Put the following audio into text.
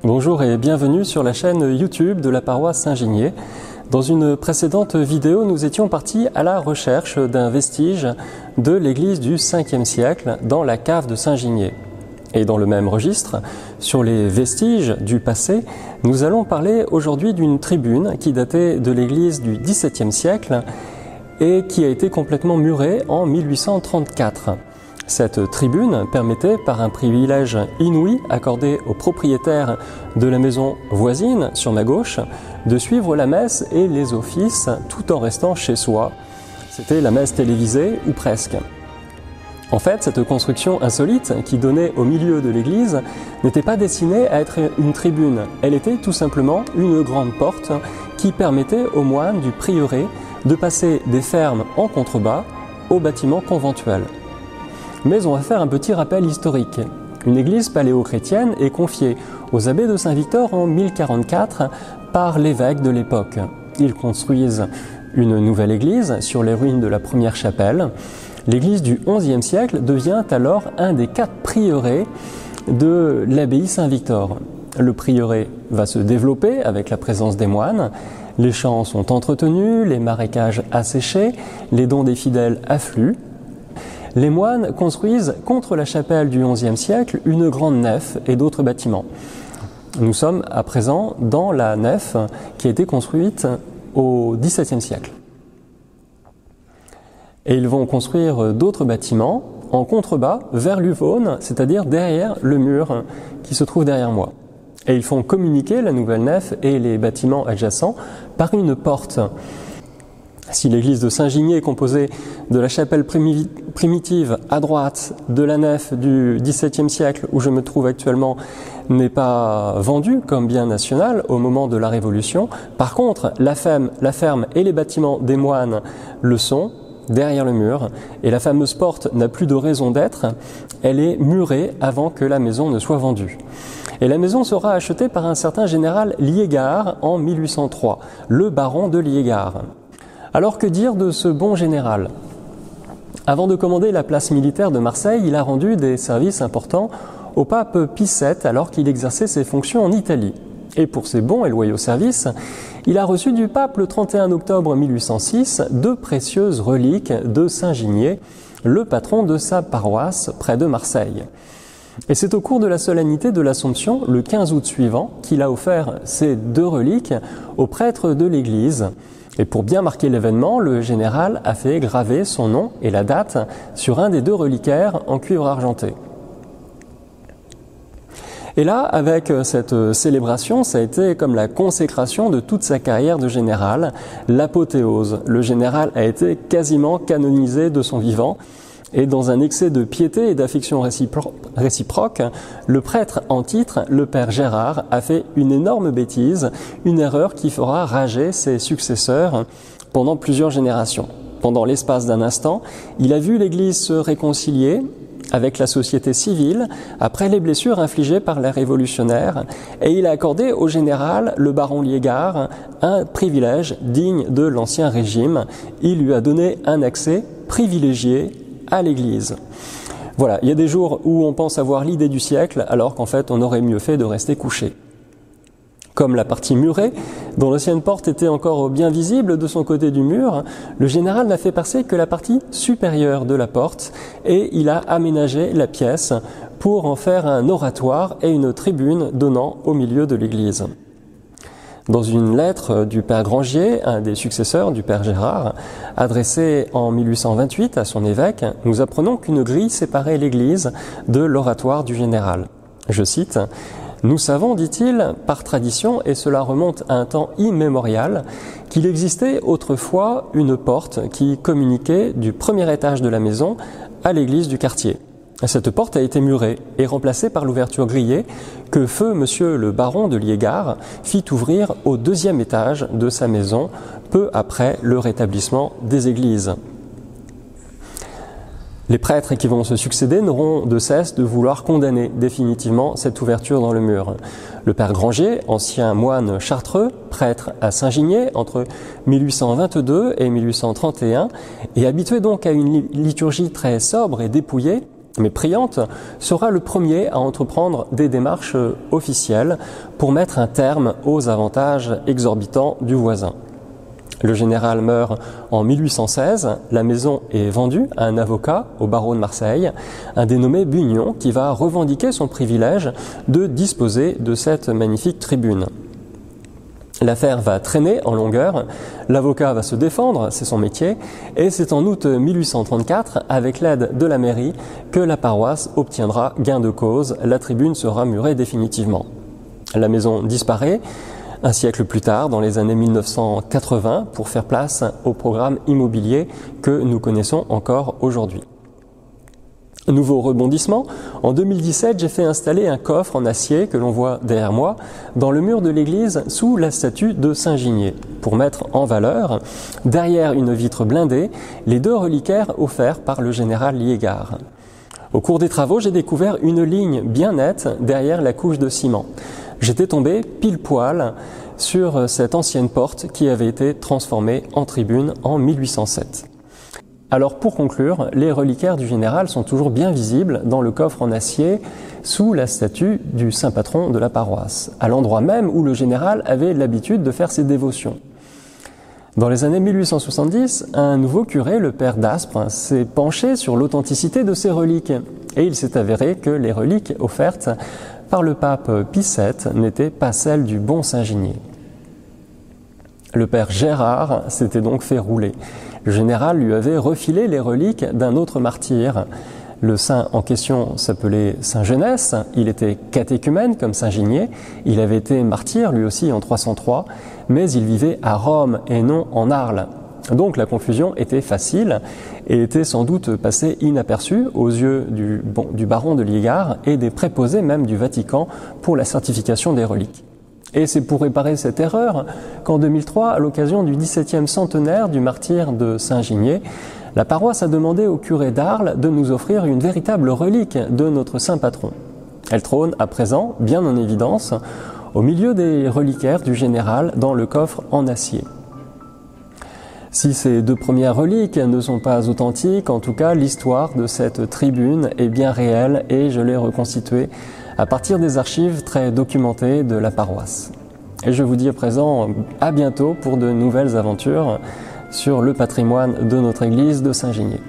Bonjour et bienvenue sur la chaîne YouTube de la paroisse Saint-Ginier. Dans une précédente vidéo, nous étions partis à la recherche d'un vestige de l'église du 5e siècle dans la cave de Saint-Ginier. Et dans le même registre, sur les vestiges du passé, nous allons parler aujourd'hui d'une tribune qui datait de l'église du XVIIe siècle et qui a été complètement murée en 1834. Cette tribune permettait, par un privilège inouï accordé aux propriétaires de la maison voisine, sur ma gauche, de suivre la messe et les offices tout en restant chez soi. C'était la messe télévisée ou presque. En fait, cette construction insolite qui donnait au milieu de l'église n'était pas destinée à être une tribune. Elle était tout simplement une grande porte qui permettait aux moines du prieuré de passer des fermes en contrebas au bâtiment conventuel. Mais on va faire un petit rappel historique. Une église paléo-chrétienne est confiée aux abbés de Saint-Victor en 1044 par l'évêque de l'époque. Ils construisent une nouvelle église sur les ruines de la première chapelle. L'église du XIe siècle devient alors un des 4 prieurés de l'abbaye Saint-Victor. Le prieuré va se développer avec la présence des moines. Les champs sont entretenus, les marécages asséchés, les dons des fidèles affluent. Les moines construisent contre la chapelle du XIe siècle une grande nef et d'autres bâtiments. Nous sommes à présent dans la nef qui a été construite au XVIIe siècle. Et ils vont construire d'autres bâtiments en contrebas vers l'Uvaune, c'est-à-dire derrière le mur qui se trouve derrière moi. Et ils font communiquer la nouvelle nef et les bâtiments adjacents par une porte. Si l'église de Saint-Ginier est composée de la chapelle primitive à droite de la nef du XVIIe siècle où je me trouve actuellement n'est pas vendue comme bien national au moment de la Révolution, par contre la ferme et les bâtiments des moines le sont derrière le mur et la fameuse porte n'a plus de raison d'être, elle est murée avant que la maison ne soit vendue. Et la maison sera achetée par un certain général Liégard en 1803, le baron de Liégard. Alors que dire de ce bon général ? Avant de commander la place militaire de Marseille, il a rendu des services importants au pape Pie VII alors qu'il exerçait ses fonctions en Italie. Et pour ses bons et loyaux services, il a reçu du pape le 31 octobre 1806 2 précieuses reliques de Saint-Ginier, le patron de sa paroisse près de Marseille. Et c'est au cours de la solennité de l'Assomption, le 15 août suivant, qu'il a offert ces 2 reliques au prêtre de l'église. Et pour bien marquer l'événement, le général a fait graver son nom et la date sur un des 2 reliquaires en cuivre argenté. Et là, avec cette célébration, ça a été comme la consécration de toute sa carrière de général, l'apothéose. Le général a été quasiment canonisé de son vivant. Et dans un excès de piété et d'affection réciproque, le prêtre en titre, le père Gérard, a fait une énorme bêtise, une erreur qui fera rager ses successeurs pendant plusieurs générations. Pendant l'espace d'un instant, il a vu l'Église se réconcilier avec la société civile après les blessures infligées par les révolutionnaires et il a accordé au général, le baron Liégard, un privilège digne de l'Ancien Régime. Il lui a donné un accès privilégié à l'église. Voilà, il y a des jours où on pense avoir l'idée du siècle, alors qu'en fait on aurait mieux fait de rester couché. Comme la partie murée, dont l'ancienne porte était encore bien visible de son côté du mur, le général n'a fait passer que la partie supérieure de la porte et il a aménagé la pièce pour en faire un oratoire et une tribune donnant au milieu de l'église. Dans une lettre du père Grangier, un des successeurs du père Gérard, adressée en 1828 à son évêque, nous apprenons qu'une grille séparait l'église de l'oratoire du général. Je cite, « Nous savons, dit-il, par tradition, et cela remonte à un temps immémorial, qu'il existait autrefois une porte qui communiquait du premier étage de la maison à l'église du quartier. Cette porte a été murée et remplacée par l'ouverture grillée que feu monsieur le baron de Liégard fit ouvrir au 2e étage de sa maison peu après le rétablissement des églises. Les prêtres qui vont se succéder n'auront de cesse de vouloir condamner définitivement cette ouverture dans le mur. Le père Grangier, ancien moine chartreux, prêtre à Saint-Ginier entre 1822 et 1831, et habitué donc à une liturgie très sobre et dépouillée, Mais Priante sera le premier à entreprendre des démarches officielles pour mettre un terme aux avantages exorbitants du voisin. Le général meurt en 1816, la maison est vendue à un avocat au barreau de Marseille, un dénommé Bugnon, qui va revendiquer son privilège de disposer de cette magnifique tribune. L'affaire va traîner en longueur, l'avocat va se défendre, c'est son métier, et c'est en août 1834, avec l'aide de la mairie, que la paroisse obtiendra gain de cause, la tribune sera murée définitivement. La maison disparaît un siècle plus tard, dans les années 1980, pour faire place au programme immobilier que nous connaissons encore aujourd'hui. Nouveau rebondissement, en 2017, j'ai fait installer un coffre en acier que l'on voit derrière moi dans le mur de l'église sous la statue de Saint-Ginier pour mettre en valeur, derrière une vitre blindée, les 2 reliquaires offerts par le général Liégard. Au cours des travaux, j'ai découvert une ligne bien nette derrière la couche de ciment. J'étais tombé pile poil sur cette ancienne porte qui avait été transformée en tribune en 1807. Alors pour conclure, les reliquaires du général sont toujours bien visibles dans le coffre en acier sous la statue du saint patron de la paroisse, à l'endroit même où le général avait l'habitude de faire ses dévotions. Dans les années 1870, un nouveau curé, le père d'Aspres, s'est penché sur l'authenticité de ces reliques et il s'est avéré que les reliques offertes par le pape Pie VII n'étaient pas celles du bon Saint-Ginier. Le père Gérard s'était donc fait rouler. Le général lui avait refilé les reliques d'un autre martyr. Le saint en question s'appelait Saint Genès, il était catéchumène comme Saint Ginier, il avait été martyr lui aussi en 303, mais il vivait à Rome et non en Arles. Donc la confusion était facile et était sans doute passée inaperçue aux yeux du baron de Liégard et des préposés même du Vatican pour la certification des reliques. Et c'est pour réparer cette erreur qu'en 2003, à l'occasion du 17e centenaire du martyre de Saint-Ginier, la paroisse a demandé au curé d'Arles de nous offrir une véritable relique de notre saint patron. Elle trône à présent, bien en évidence, au milieu des reliquaires du général dans le coffre en acier. Si ces 2 premières reliques ne sont pas authentiques, en tout cas l'histoire de cette tribune est bien réelle et je l'ai reconstituée à partir des archives très documentées de la paroisse. Et je vous dis à présent à bientôt pour de nouvelles aventures sur le patrimoine de notre église de Saint-Ginier.